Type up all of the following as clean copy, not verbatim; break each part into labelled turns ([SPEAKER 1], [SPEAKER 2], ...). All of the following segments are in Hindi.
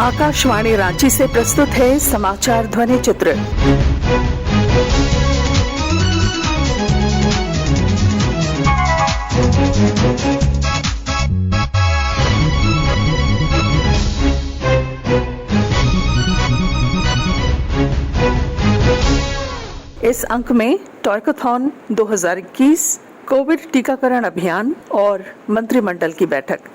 [SPEAKER 1] आकाशवाणी रांची से प्रस्तुत है समाचार ध्वनि चित्र। इस अंक में टॉयकथॉन 2021, कोविड टीकाकरण अभियान और मंत्रिमंडल की बैठक।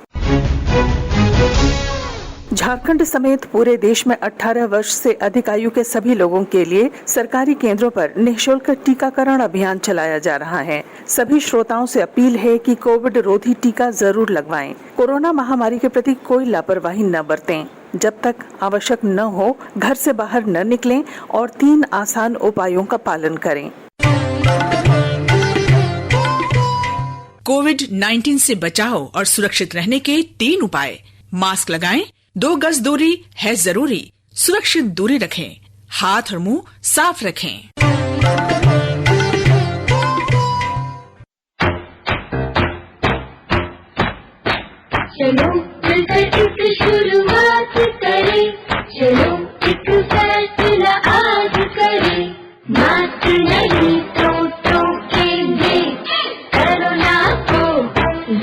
[SPEAKER 1] झारखंड समेत पूरे देश में 18 वर्ष से अधिक आयु के सभी लोगों के लिए सरकारी केंद्रों पर निःशुल्क टीकाकरण अभियान चलाया जा रहा है। सभी श्रोताओं से अपील है कि कोविड रोधी टीका जरूर लगवाएं। कोरोना महामारी के प्रति कोई लापरवाही न बरतें। जब तक आवश्यक न हो घर से बाहर न निकलें और 3 आसान उपायों का पालन करें।
[SPEAKER 2] कोविड-19 से बचाव और सुरक्षित रहने के 3 उपाय। मास्क लगाएं, 2 गज दूरी है जरूरी, सुरक्षित दूरी रखें, हाथ और मुंह साफ रखें।
[SPEAKER 3] चलो मिलकर एक शुरुआत करें, चलो एक फैसला आज करें। मास्क नहीं तो टोकेंगे, कोरोना को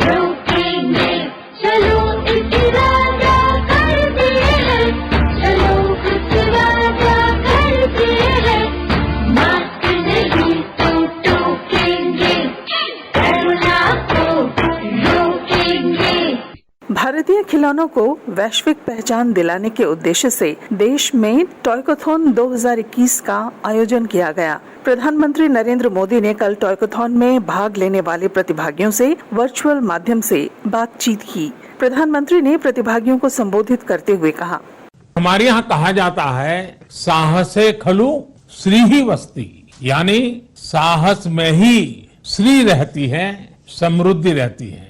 [SPEAKER 3] रोकेंगे। चलो इस इरादा करते हैं, चलो कुछ वादा करते हैं। मास्क नहीं तो टोकेंगे, कोरोना को रोकेंगे।
[SPEAKER 1] भारतीय खिलौनों को वैश्विक पहचान दिलाने के उद्देश्य से देश में टॉयकथॉन 2021 का आयोजन किया गया। प्रधानमंत्री नरेंद्र मोदी ने कल टॉयकथॉन में भाग लेने वाले प्रतिभागियों से वर्चुअल माध्यम से बातचीत की। प्रधानमंत्री ने प्रतिभागियों को संबोधित करते हुए कहा,
[SPEAKER 4] हमारे यहाँ कहा जाता है साहसे खलु श्री ही वस्ती, यानी साहस में ही श्री रहती है, समृद्धि रहती है।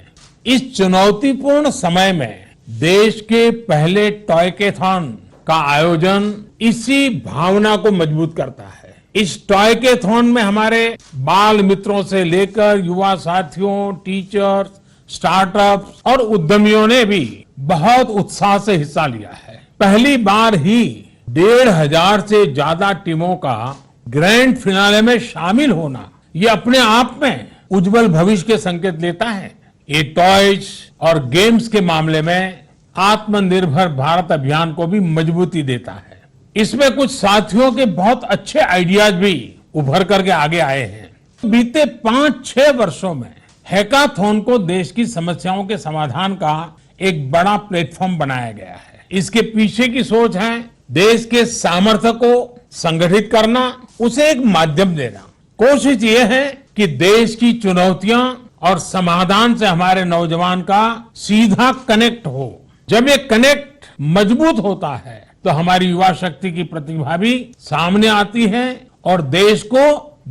[SPEAKER 4] इस चुनौतीपूर्ण समय में देश के पहले टॉयकेथॉन का आयोजन इसी भावना को मजबूत करता है। इस टॉयकेथॉन में हमारे बाल मित्रों से लेकर युवा साथियों, टीचर्स, स्टार्टअप्स और उद्यमियों ने भी बहुत उत्साह से हिस्सा लिया है। पहली बार ही 1500 से ज्यादा टीमों का ग्रैंड फिनाले में शामिल होना, ये अपने आप में उज्जवल भविष्य के संकेत देता है। ये टॉयज और गेम्स के मामले में आत्मनिर्भर भारत अभियान को भी मजबूती देता है। इसमें कुछ साथियों के बहुत अच्छे आइडियाज भी उभर करके आगे आए हैं। बीते 5-6 वर्षों में हैकाथॉन को देश की समस्याओं के समाधान का एक बड़ा प्लेटफॉर्म बनाया गया है। इसके पीछे की सोच है देश के सामर्थ्य को संगठित करना, उसे एक माध्यम देना। कोशिश ये है कि देश की चुनौतियां और समाधान से हमारे नौजवान का सीधा कनेक्ट हो। जब ये कनेक्ट मजबूत होता है तो हमारी युवा शक्ति की प्रतिभा भी सामने आती है और देश को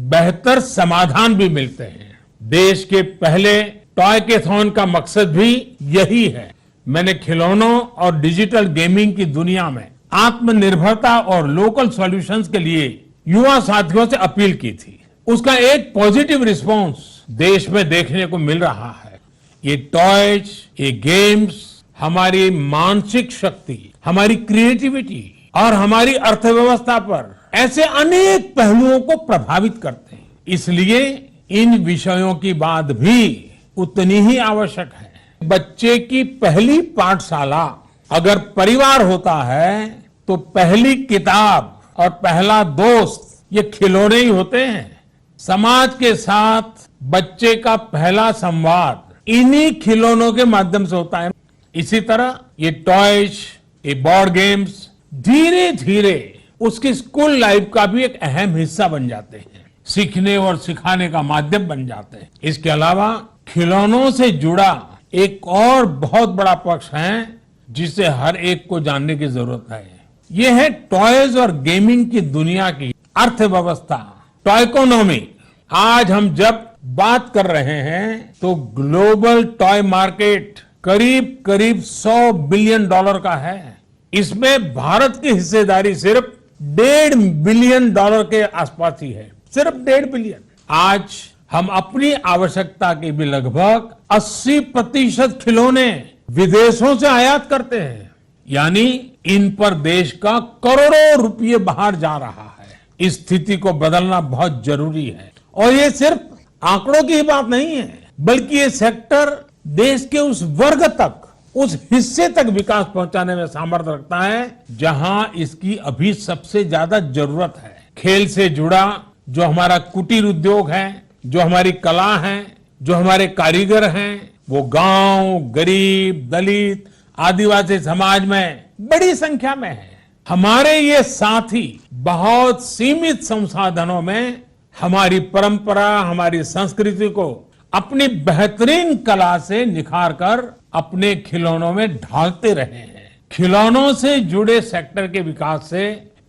[SPEAKER 4] बेहतर समाधान भी मिलते हैं। देश के पहले टॉयकेथॉन का मकसद भी यही है। मैंने खिलौनों और डिजिटल गेमिंग की दुनिया में आत्मनिर्भरता और लोकल सॉल्यूशंस के लिए युवा साथियों से अपील की थी। उसका एक पॉजिटिव रिस्पांस देश में देखने को मिल रहा है। ये टॉयज, ये गेम्स हमारी मानसिक शक्ति, हमारी क्रिएटिविटी और हमारी अर्थव्यवस्था पर ऐसे अनेक पहलुओं को प्रभावित करते हैं। इसलिए इन विषयों की बात भी उतनी ही आवश्यक है। बच्चे की पहली पाठशाला अगर परिवार होता है तो पहली किताब और पहला दोस्त ये खिलौने ही होते हैं। समाज के साथ बच्चे का पहला संवाद इन्हीं खिलौनों के माध्यम से होता है। इसी तरह ये टॉयज, ये बोर्ड गेम्स धीरे धीरे उसकी स्कूल लाइफ का भी एक अहम हिस्सा बन जाते हैं, सीखने और सिखाने का माध्यम बन जाते हैं। इसके अलावा खिलौनों से जुड़ा एक और बहुत बड़ा पक्ष है जिसे हर एक को जानने की जरूरत है। ये है टॉयज और गेमिंग की दुनिया की अर्थव्यवस्था, टॉयकोनॉमी। आज हम जब बात कर रहे हैं तो ग्लोबल टॉय मार्केट करीब 100 बिलियन डॉलर का है। इसमें भारत की हिस्सेदारी सिर्फ $1.5 बिलियन के आसपास ही है, सिर्फ 1.5 बिलियन। आज हम अपनी आवश्यकता के भी लगभग 80% खिलौने विदेशों से आयात करते हैं। यानी इन पर देश का करोड़ों रुपये बाहर जा रहा है। इस स्थिति को बदलना बहुत जरूरी है और ये सिर्फ आंकड़ों की ही बात नहीं है, बल्कि ये सेक्टर देश के उस वर्ग तक, उस हिस्से तक विकास पहुंचाने में सामर्थ्य रखता है जहां इसकी अभी सबसे ज्यादा जरूरत है। खेल से जुड़ा जो हमारा कुटीर उद्योग है, जो हमारी कला है, जो हमारे कारीगर हैं, वो गांव, गरीब, दलित, आदिवासी समाज में बड़ी संख्या में है। हमारे ये साथी बहुत सीमित संसाधनों में हमारी परंपरा, हमारी संस्कृति को अपनी बेहतरीन कला से निखार कर अपने खिलौनों में ढालते रहे हैं। खिलौनों से जुड़े सेक्टर के विकास से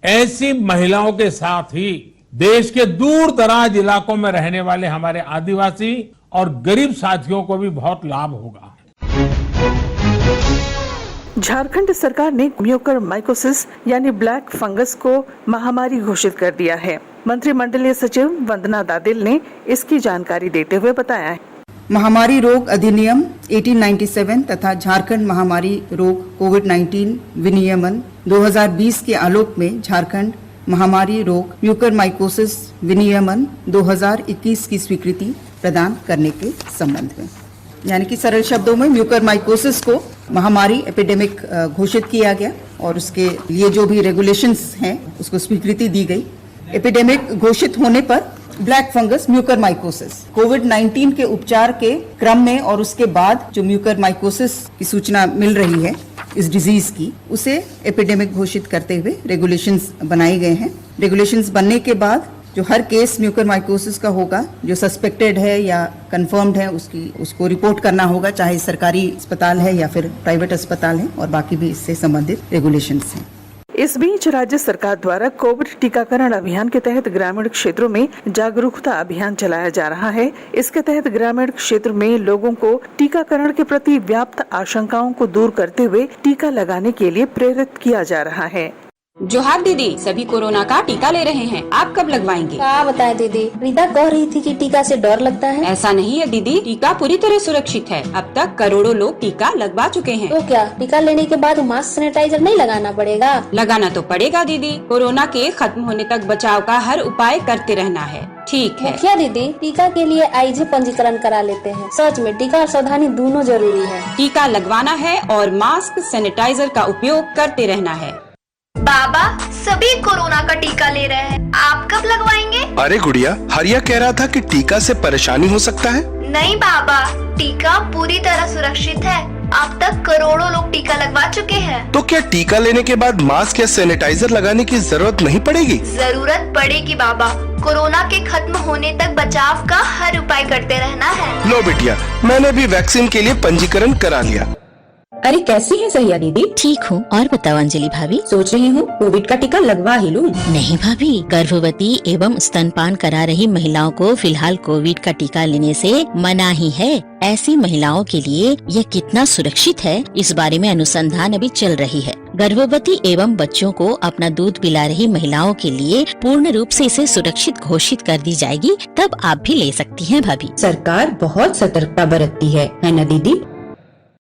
[SPEAKER 4] ऐसी महिलाओं के साथ ही देश के दूर दराज इलाकों में रहने वाले हमारे आदिवासी और गरीब साथियों को भी बहुत लाभ होगा।
[SPEAKER 1] झारखंड सरकार ने म्यूकरमाइकोसिस यानी ब्लैक फंगस को महामारी घोषित कर दिया है। मंत्रिमंडलीय सचिव वंदना दादिल ने इसकी जानकारी देते हुए बताया है।
[SPEAKER 5] महामारी रोग अधिनियम 1897 तथा झारखंड महामारी रोग कोविड-19 विनियमन 2020 के आलोक में झारखंड महामारी रोग म्यूकरमाइकोसिस विनियमन 2021 की स्वीकृति प्रदान करने के संबंध में, यानी कि सरल शब्दों में म्यूकरमाइकोसिस को महामारी एपिडेमिक घोषित किया गया और उसके लिए जो भी रेगुलेशंस हैं उसको स्वीकृति दी गई। एपिडेमिक घोषित होने पर ब्लैक फंगस म्यूकरमाइकोसिस कोविड-19 के उपचार के क्रम में और उसके बाद जो म्यूकरमाइकोसिस की सूचना मिल रही है इस डिजीज की, उसे एपिडेमिक घोषित करते हुए रेगुलेशंस बनाए गए हैं। रेगुलेशंस बनने के बाद जो हर केस म्यूकरमाइकोसिस का होगा, जो सस्पेक्टेड है या कंफर्म्ड है, उसको रिपोर्ट करना होगा, चाहे सरकारी अस्पताल है या फिर प्राइवेट अस्पताल है, और बाकी भी इससे संबंधित रेगुलेशंस हैं।
[SPEAKER 1] इस बीच राज्य सरकार द्वारा कोविड टीकाकरण अभियान के तहत ग्रामीण क्षेत्रों में जागरूकता अभियान चलाया जा रहा है। इसके तहत ग्रामीण क्षेत्र में लोगों को टीकाकरण के प्रति व्याप्त आशंकाओं को दूर करते हुए टीका लगाने के लिए प्रेरित किया जा रहा है।
[SPEAKER 6] जोहार दीदी, सभी कोरोना का टीका ले रहे हैं, आप कब लगवाएंगे?
[SPEAKER 7] क्या बताएं दीदी, रीता कह रही थी कि टीका से डर लगता है।
[SPEAKER 6] ऐसा नहीं है दीदी, टीका पूरी तरह सुरक्षित है। अब तक करोड़ों लोग टीका लगवा चुके हैं।
[SPEAKER 7] तो क्या टीका लेने के बाद मास्क सैनिटाइजर नहीं लगाना पड़ेगा?
[SPEAKER 6] लगाना तो पड़ेगा दीदी, कोरोना के खत्म होने तक बचाव का हर उपाय करते रहना है। ठीक है
[SPEAKER 7] क्या दीदी, टीका के लिए आइए पंजीकरण करा लेते हैं। सच में टीका और सावधानी दोनों जरूरी है।
[SPEAKER 6] टीका लगवाना है और मास्क सैनिटाइजर का उपयोग करते रहना है।
[SPEAKER 8] बाबा, सभी कोरोना का टीका ले रहे हैं, आप कब लगवाएंगे?
[SPEAKER 9] अरे गुड़िया, हरिया कह रहा था कि टीका से परेशानी हो सकता है।
[SPEAKER 8] नहीं बाबा, टीका पूरी तरह सुरक्षित है। अब तक करोड़ों लोग टीका लगवा चुके हैं।
[SPEAKER 9] तो क्या टीका लेने के बाद मास्क या सैनिटाइजर लगाने की जरूरत नहीं पड़ेगी?
[SPEAKER 8] जरूरत पड़ेगी बाबा, कोरोना के खत्म होने तक बचाव का हर उपाय करते रहना है।
[SPEAKER 9] लो बिटिया, मैंने भी वैक्सीन के लिए पंजीकरण करा लिया।
[SPEAKER 6] अरे कैसी है सहिया दीदी?
[SPEAKER 10] ठीक हूँ। और बताओ अंजलि भाभी?
[SPEAKER 6] सोच रही हूँ कोविड का टीका लगवा ही लूँ।
[SPEAKER 10] नहीं भाभी, गर्भवती एवं स्तनपान करा रही महिलाओं को फिलहाल कोविड का टीका लेने से मना ही है। ऐसी महिलाओं के लिए यह कितना सुरक्षित है, इस बारे में अनुसंधान अभी चल रही है। गर्भवती एवं बच्चों को अपना दूध पिला रही महिलाओं के लिए पूर्ण रूप से इसे सुरक्षित घोषित कर दी जाएगी, तब आप भी ले सकती हैं भाभी।
[SPEAKER 6] सरकार बहुत सतर्कता बरतती है न दीदी?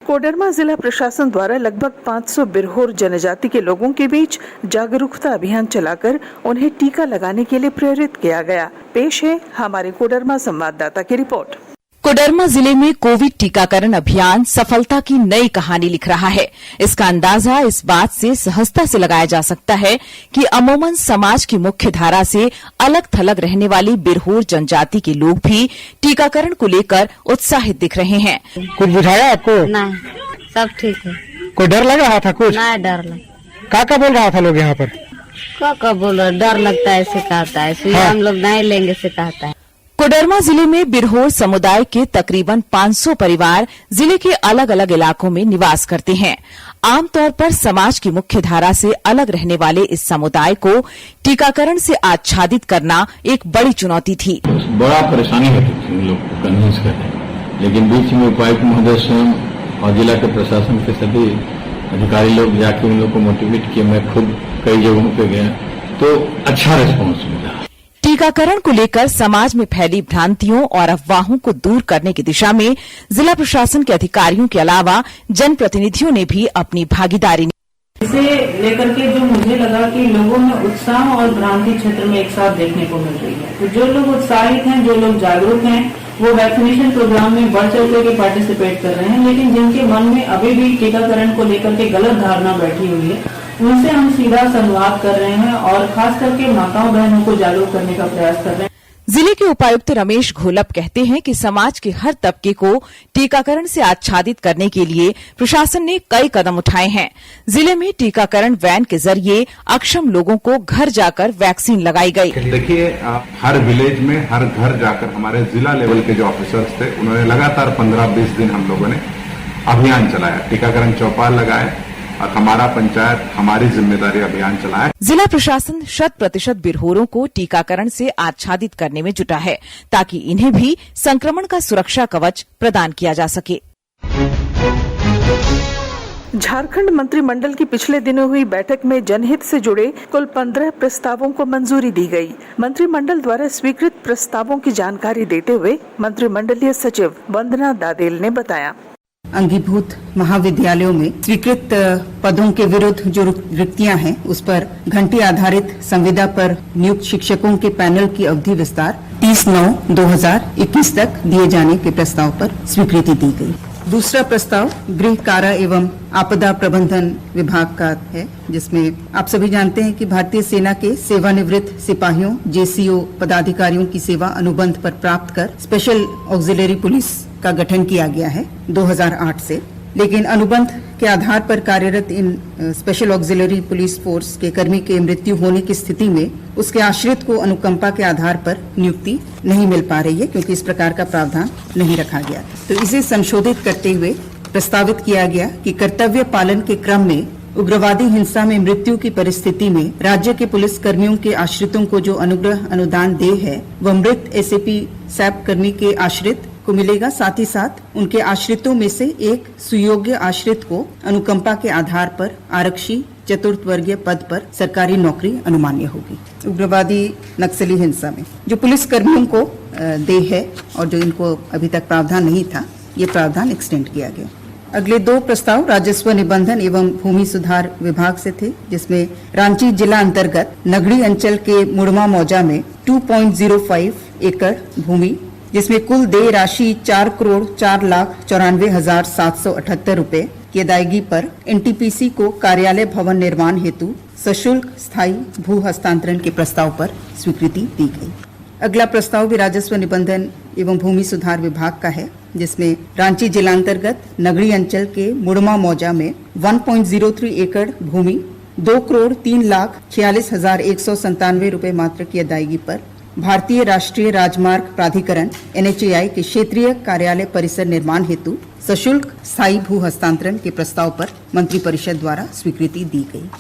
[SPEAKER 1] कोडरमा जिला प्रशासन द्वारा लगभग 500 बिरहोर जनजाति के लोगों के बीच जागरूकता अभियान चलाकर उन्हें टीका लगाने के लिए प्रेरित किया गया। पेश है हमारे कोडरमा संवाददाता की रिपोर्ट।
[SPEAKER 11] कोडरमा जिले में कोविड टीकाकरण अभियान सफलता की नई कहानी लिख रहा है। इसका अंदाजा इस बात से सहजता से लगाया जा सकता है कि अमूमन समाज की मुख्य धारा से अलग थलग रहने वाली बिरहोर जनजाति के लोग भी टीकाकरण को लेकर उत्साहित दिख रहे हैं।
[SPEAKER 12] कुछ बुझाया आपको?
[SPEAKER 13] नहीं, सब ठीक है।
[SPEAKER 12] कोई डर लग रहा था कुछ?
[SPEAKER 13] नहीं, डर लग।
[SPEAKER 12] क्या बोल रहा था लोग यहाँ पर?
[SPEAKER 13] क्या बोल रहा, डर लगता है ऐसे कहता है,
[SPEAKER 12] हाँ।
[SPEAKER 13] हम लोग नहीं लेंगे से कहता है।
[SPEAKER 11] कोडरमा जिले में बिरहोर समुदाय के तकरीबन 500 परिवार जिले के अलग अलग इलाकों में निवास करते हैं। आमतौर पर समाज की मुख्य धारा से अलग रहने वाले इस समुदाय को टीकाकरण से आच्छादित करना एक बड़ी चुनौती थी।
[SPEAKER 14] बड़ा परेशानी होती थी उन लोग को कन्विंस करने, लेकिन बीच में उपायुक्त महोदय स्वयं और जिला के प्रशासन के सभी अधिकारी लोग जाके उन लोग को मोटिवेट किए। मैं खुद कई जगहों पे गया तो अच्छा रिस्पॉन्स मिला।
[SPEAKER 11] टीकाकरण को लेकर समाज में फैली भ्रांतियों और अफवाहों को दूर करने की दिशा में जिला प्रशासन के अधिकारियों के अलावा जनप्रतिनिधियों ने भी अपनी भागीदारी
[SPEAKER 15] इसे लेकर के जो मुझे लगा कि लोगों में उत्साह और भ्रांति क्षेत्र में एक साथ देखने को मिल रही है। तो जो लोग उत्साहित हैं, जो लोग जागरूक हैं, वो वैक्सीनेशन प्रोग्राम में बढ़ चढ़ के पार्टिसिपेट कर रहे हैं, लेकिन जिनके मन में अभी भी टीकाकरण को लेकर के गलत धारणा बैठी हुई है, उनसे हम सीधा संवाद कर रहे हैं और खास करके माताओं बहनों को जागरूक करने का प्रयास कर रहे हैं।
[SPEAKER 11] जिले के उपायुक्त रमेश घोलप कहते हैं कि समाज के हर तबके को टीकाकरण से आच्छादित करने के लिए प्रशासन ने कई कदम उठाए हैं। जिले में टीकाकरण वैन के जरिए अक्षम लोगों को घर जाकर वैक्सीन लगाई गई।
[SPEAKER 16] देखिए, हर विलेज में हर घर जाकर हमारे जिला लेवल के जो ऑफिसर्स थे, उन्होंने लगातार 15-20 दिन हम लोगों ने अभियान चलाया, टीकाकरण चौपाल लगाए और हमारा पंचायत हमारी जिम्मेदारी अभियान चलाए।
[SPEAKER 11] जिला प्रशासन 100% बिरहोरों को टीकाकरण से आच्छादित करने में जुटा है, ताकि इन्हें भी संक्रमण का सुरक्षा कवच प्रदान किया जा सके।
[SPEAKER 1] झारखंड मंत्रिमंडल की पिछले दिनों हुई बैठक में जनहित से जुड़े कुल 15 प्रस्तावों को मंजूरी दी गई। मंत्रिमंडल द्वारा स्वीकृत प्रस्तावों की जानकारी देते हुए मंत्रिमंडलीय सचिव वंदना दादेल ने बताया,
[SPEAKER 5] अंगीभूत महाविद्यालयों में स्वीकृत पदों के विरुद्ध जो रिक्तियां हैं, उस पर घंटी आधारित संविदा पर नियुक्त शिक्षकों के पैनल की अवधि विस्तार 30/9/2021 तक दिए जाने के प्रस्ताव पर स्वीकृति दी गई। दूसरा प्रस्ताव गृह कारा एवं आपदा प्रबंधन विभाग का है, जिसमें आप सभी जानते हैं कि भारतीय सेना के सेवानिवृत्त सिपाहियों जेसीओ पदाधिकारियों की सेवा अनुबंध पर प्राप्त कर स्पेशल ऑक्सिलरी पुलिस का गठन किया गया है 2008 से, लेकिन अनुबंध के आधार पर कार्यरत इन स्पेशल ऑक्सिलरी पुलिस फोर्स के कर्मी के मृत्यु होने की स्थिति में उसके आश्रित को अनुकंपा के आधार पर नियुक्ति नहीं मिल पा रही है, क्योंकि इस प्रकार का प्रावधान नहीं रखा गया। तो इसे संशोधित करते हुए प्रस्तावित किया गया कि कर्तव्य पालन के क्रम में उग्रवादी हिंसा में मृत्यु की परिस्थिति में राज्य के पुलिस कर्मियों के आश्रितों को जो अनुग्रह अनुदान देय है, वह मृत एसएपी सैप कर्मी के आश्रित को मिलेगा। साथ ही साथ उनके आश्रितों में से एक सुयोग्य आश्रित को अनुकंपा के आधार पर आरक्षी चतुर्थ वर्गीय पद पर सरकारी नौकरी अनुमान्य होगी। उग्रवादी नक्सली हिंसा में जो पुलिस कर्मियों को देय है और जो इनको अभी तक प्रावधान नहीं था, ये प्रावधान एक्सटेंड किया गया। अगले दो प्रस्ताव राजस्व निबंधन एवं भूमि सुधार विभाग से थे, जिसमें रांची जिला अंतर्गत नगड़ी अंचल के मुड़मा मौजा में 2.05 एकड़ भूमि, जिसमें कुल देय राशि 4,04,94,778 रुपए की अदायगी पर एनटीपीसी को कार्यालय भवन निर्माण हेतु सशुल्क स्थायी भू हस्तांतरण के प्रस्ताव पर स्वीकृति दी गई। अगला प्रस्ताव भी राजस्व निबंधन एवं भूमि सुधार विभाग का है, जिसमें रांची जिला अंतर्गत नगरी अंचल के मुड़मा मौजा में 1.03 एकड़ भूमि 2,03,46,197 रुपए मात्र की अदायगी पर भारतीय राष्ट्रीय राजमार्ग प्राधिकरण NHAI के क्षेत्रीय कार्यालय परिसर निर्माण हेतु सशुल्क स्थायी भू हस्तांतरण के प्रस्ताव पर मंत्रिपरिषद द्वारा स्वीकृति दी गई।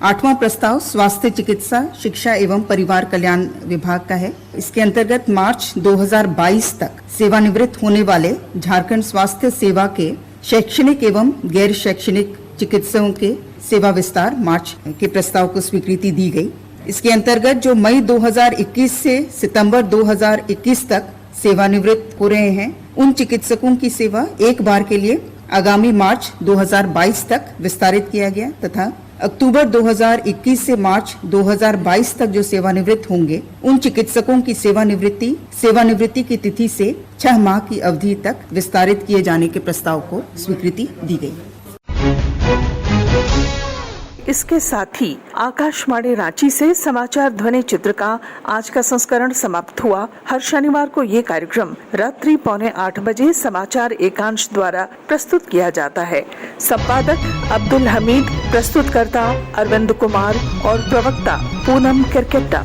[SPEAKER 5] 8वां प्रस्ताव स्वास्थ्य चिकित्सा शिक्षा एवं परिवार कल्याण विभाग का है। इसके अंतर्गत मार्च 2022 तक सेवानिवृत्त होने वाले झारखंड स्वास्थ्य सेवा के शैक्षणिक एवं गैर शैक्षणिक चिकित्सकों के सेवा विस्तार मार्च के प्रस्ताव को स्वीकृति दी गई। इसके अंतर्गत जो मई 2021 से सितंबर 2021 तक सेवानिवृत्त हो रहे हैं, उन चिकित्सकों की सेवा एक बार के लिए आगामी मार्च 2022 तक विस्तारित किया गया तथा अक्टूबर 2021 से मार्च 2022 तक जो सेवानिवृत्त होंगे, उन चिकित्सकों की सेवानिवृत्ति की तिथि से 6 माह की अवधि तक विस्तारित किए जाने के प्रस्ताव को स्वीकृति दी गई।
[SPEAKER 1] इसके साथ ही आकाशवाणी रांची से समाचार ध्वनि चित्र का आज का संस्करण समाप्त हुआ। हर शनिवार को ये कार्यक्रम रात्रि 7:45 बजे समाचार एकांश द्वारा प्रस्तुत किया जाता है। संपादक अब्दुल हमीद, प्रस्तुतकर्ता अरविंद कुमार और प्रवक्ता पूनम किरकेट्टा।